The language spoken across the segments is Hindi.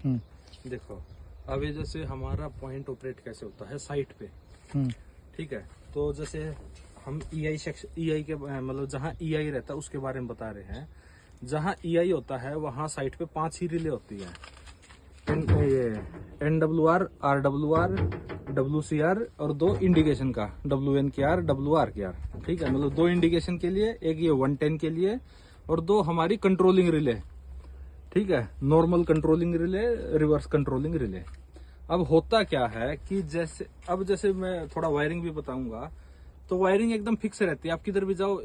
देखो अभी जैसे हमारा पॉइंट ऑपरेट कैसे होता है साइट पे, ठीक है। तो जैसे हम EI सेक्शन, EI के मतलब जहाँ EI रहता है उसके बारे में बता रहे हैं। जहाँ EI होता है वहाँ साइट पे 5 ही रिले होती है। ये NWR, RWR, WCR और 2 इंडिकेशन का WNKR, WRKR, ठीक है। मतलब 2 इंडिकेशन के लिए, एक ये 110 के लिए और 2 हमारी कंट्रोलिंग रिले, ठीक है। Normal controlling relay, reverse controlling relay. अब होता क्या है कि जैसे मैं थोड़ा वायरिंग भी बताऊंगा, तो वायरिंग एकदम फिक्स रहती है। आप किधर भी जाओ,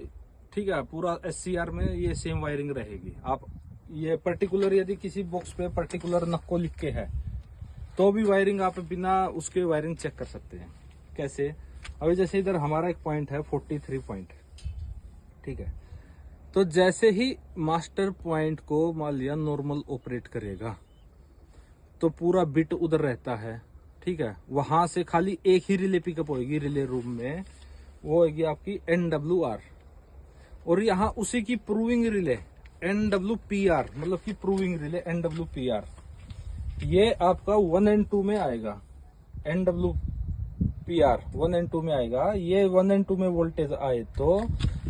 ठीक है, पूरा SCR में ये सेम वायरिंग रहेगी। आप ये पर्टिकुलर यदि किसी बॉक्स पे पर्टिकुलर नक्को लिख के है तो भी वायरिंग आप बिना उसके वायरिंग चेक कर सकते हैं। कैसे? अभी जैसे इधर हमारा एक पॉइंट है 43 पॉइंट, ठीक है। तो जैसे ही मास्टर पॉइंट को मान लिया नॉर्मल ऑपरेट करेगा तो पूरा बिट उधर रहता है, ठीक है। वहां से खाली एक ही रिले पिकअप होगी रिले रूम में, वो होगी आपकी NWR। और यहाँ उसी की प्रूविंग रिले NWPR, मतलब की प्रूविंग रिले NWPR, ये आपका 1 और 2 में आएगा। NWPR 1 और 2 में आएगा। ये 1 और 2 में वोल्टेज आए तो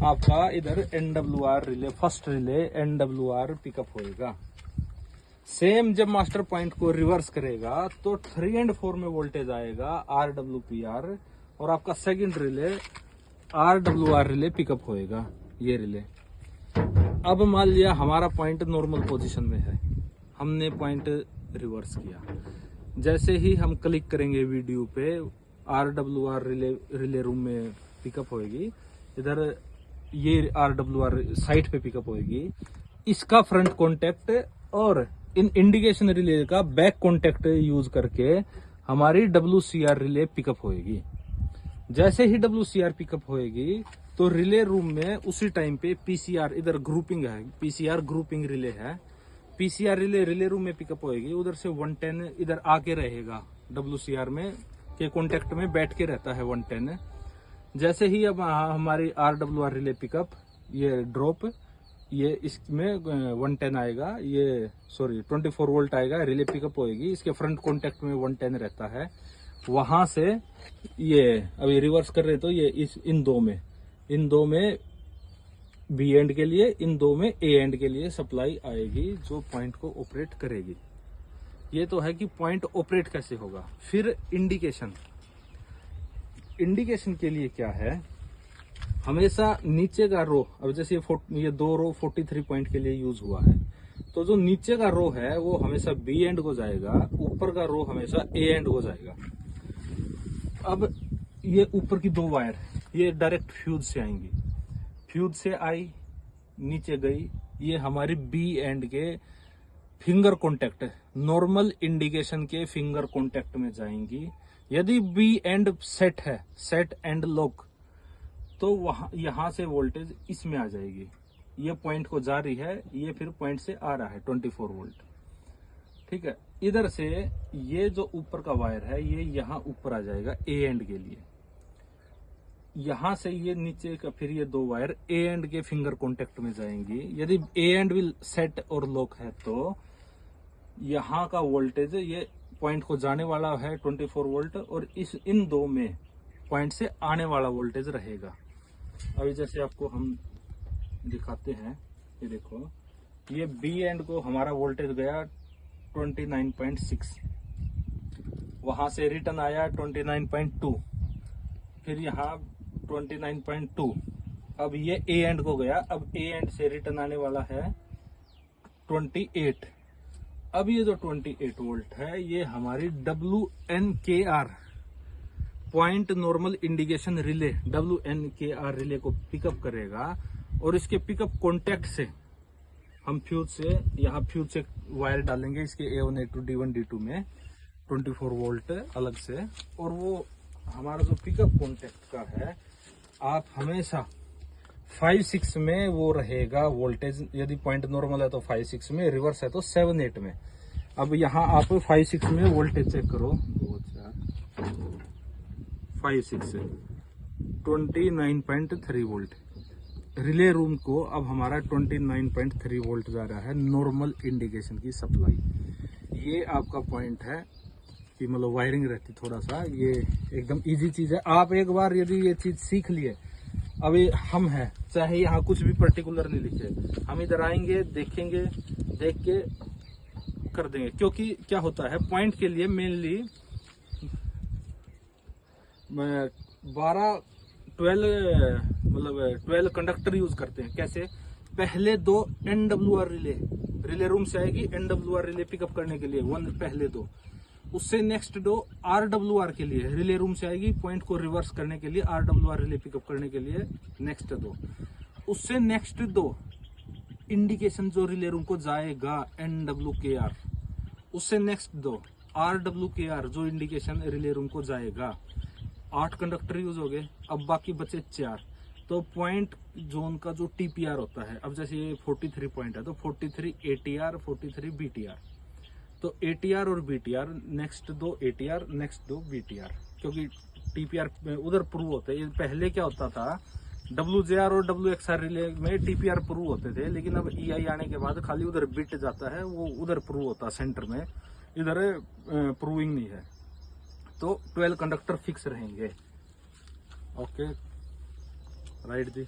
आपका इधर NWR relay, first relay NWR pickup होएगा। सेम जब मास्टर पॉइंट को रिवर्स करेगा तो 3 और 4 में वोल्टेज आएगा RWPR, और आपका second relay RWR relay pickup होएगा, ये रिले। अब मान लिया हमारा पॉइंट नॉर्मल पोजीशन में है, हमने पॉइंट रिवर्स किया। जैसे ही हम क्लिक करेंगे वीडियो पे, RWR रिले रूम में पिकअप होएगी। इधर ये RWR साइट पे पिकअप होएगी। इसका फ्रंट कॉन्टेक्ट और इन इंडिकेशन रिले का बैक कॉन्टेक्ट यूज करके हमारी WCR रिले पिकअप होएगी। जैसे ही WCR पिकअप होएगी तो रिले रूम में उसी टाइम पे PCR, इधर ग्रुपिंग है, PCR ग्रुपिंग रिले है। PCR रिले रूम में पिकअप होएगी। उधर से 110 इधर आके रहेगा, WCR में के कॉन्टेक्ट में बैठ के रहता है 110। जैसे ही अब हमारी RWR रिले पिकअप, ये ड्रॉप, ये इसमें 110 आएगा, ये सॉरी 24 वोल्ट आएगा, रिले पिकअप होएगी। इसके फ्रंट कॉन्टेक्ट में 110 रहता है। वहां से ये अभी रिवर्स कर रहे तो ये इन दो में B एंड के लिए, इन दो में A एंड के लिए सप्लाई आएगी जो पॉइंट को ऑपरेट करेगी। ये तो है कि पॉइंट ऑपरेट कैसे होगा। फिर इंडिकेशन के लिए क्या है, हमेशा नीचे का रो, अब जैसे ये 2 रो 43 पॉइंट के लिए यूज हुआ है, तो जो नीचे का रो है वो हमेशा B एंड को जाएगा, ऊपर का रो हमेशा A एंड को जाएगा। अब ये ऊपर की 2 वायर ये डायरेक्ट फ्यूज से आएंगी, फ्यूज से आई नीचे गई, ये हमारी B एंड के फिंगर कॉन्टेक्ट, नॉर्मल इंडिकेशन के फिंगर कॉन्टेक्ट में जाएंगी। यदि B एंड सेट है, सेट एंड लॉक, तो वहां यहां से वोल्टेज इसमें आ जाएगी। ये पॉइंट को जा रही है, ये फिर पॉइंट से आ रहा है 24 वोल्ट, ठीक है। इधर से ये जो ऊपर का वायर है ये यहाँ ऊपर आ जाएगा A एंड के लिए। यहां से ये नीचे का फिर ये 2 वायर A एंड के फिंगर कॉन्टेक्ट में जाएंगी। यदि A एंड भी सेट और लॉक है तो यहाँ का वोल्टेज ये पॉइंट को जाने वाला है 24 वोल्ट, और इन 2 में पॉइंट से आने वाला वोल्टेज रहेगा। अभी जैसे आपको हम दिखाते हैं, ये देखो, ये B एंड को हमारा वोल्टेज गया 29.6, वहां से रिटर्न आया 29.2, फिर यहाँ 29.2। अब ये A एंड को गया, अब A एंड से रिटर्न आने वाला है 28। अब ये जो 28 वोल्ट है ये हमारी WNKR point normal indication relay, WNKR relay को पिकअप करेगा। और इसके पिकअप कॉन्टेक्ट से हम फ्यूज से, यहाँ फ्यूज से वायर डालेंगे इसके A1, A2, D1, D2 में 24 वोल्ट अलग से। और वो हमारा जो पिकअप कॉन्टेक्ट का है, आप हमेशा 5-6 में वो रहेगा वोल्टेज। यदि पॉइंट नॉर्मल है तो 5-6 में, रिवर्स है तो 7-8 में। अब यहाँ आप 5-6 में वोल्टेज चेक करो, 2 4 5-6 29.3 वोल्ट। रिले रूम को अब हमारा 29.3 वोल्ट जा रहा है, नॉर्मल इंडिकेशन की सप्लाई। ये आपका पॉइंट है कि मतलब वायरिंग रहती थोड़ा सा, ये एकदम इजी चीज है। आप एक बार यदि ये चीज सीख लिए, अभी हम हैं, चाहे यहाँ कुछ भी पर्टिकुलर नहीं लिखे, हम इधर आएंगे, देखेंगे, देख के कर देंगे। क्योंकि क्या होता है, पॉइंट के लिए मेनली 12 कंडक्टर यूज करते हैं। कैसे? पहले दो NWR रिले रूम से आएगी, NWR रिले पिकअप करने के लिए पहले दो, उससे नेक्स्ट दो RWR के लिए रिले रूम से आएगी, पॉइंट को रिवर्स करने के लिए, RWR रिले पिकअप करने के लिए नेक्स्ट दो, उससे नेक्स्ट दो इंडिकेशन जो रिले रूम को जाएगा NWKR, उससे नेक्स्ट दो RWKR जो इंडिकेशन रिले रूम को जाएगा। 8 कंडक्टर यूज हो गए, अब बाकी बचे 4। तो पॉइंट जोन का जो TPR होता है, अब जैसे ये 43 पॉइंट है तो 43 ATR, 43 BTR, तो ATR और BTR, नेक्स्ट दो ATR, नेक्स्ट दो BTR, क्योंकि TPR उधर प्रूव होते हैं। पहले क्या होता था, WJR और WXR रिले में TPR प्रूव होते थे, लेकिन अब EI आने के बाद खाली उधर बिट जाता है, वो उधर प्रूव होता है सेंटर में, इधर प्रूविंग नहीं है। तो 12 कंडक्टर फिक्स रहेंगे। ओके, राइट जी।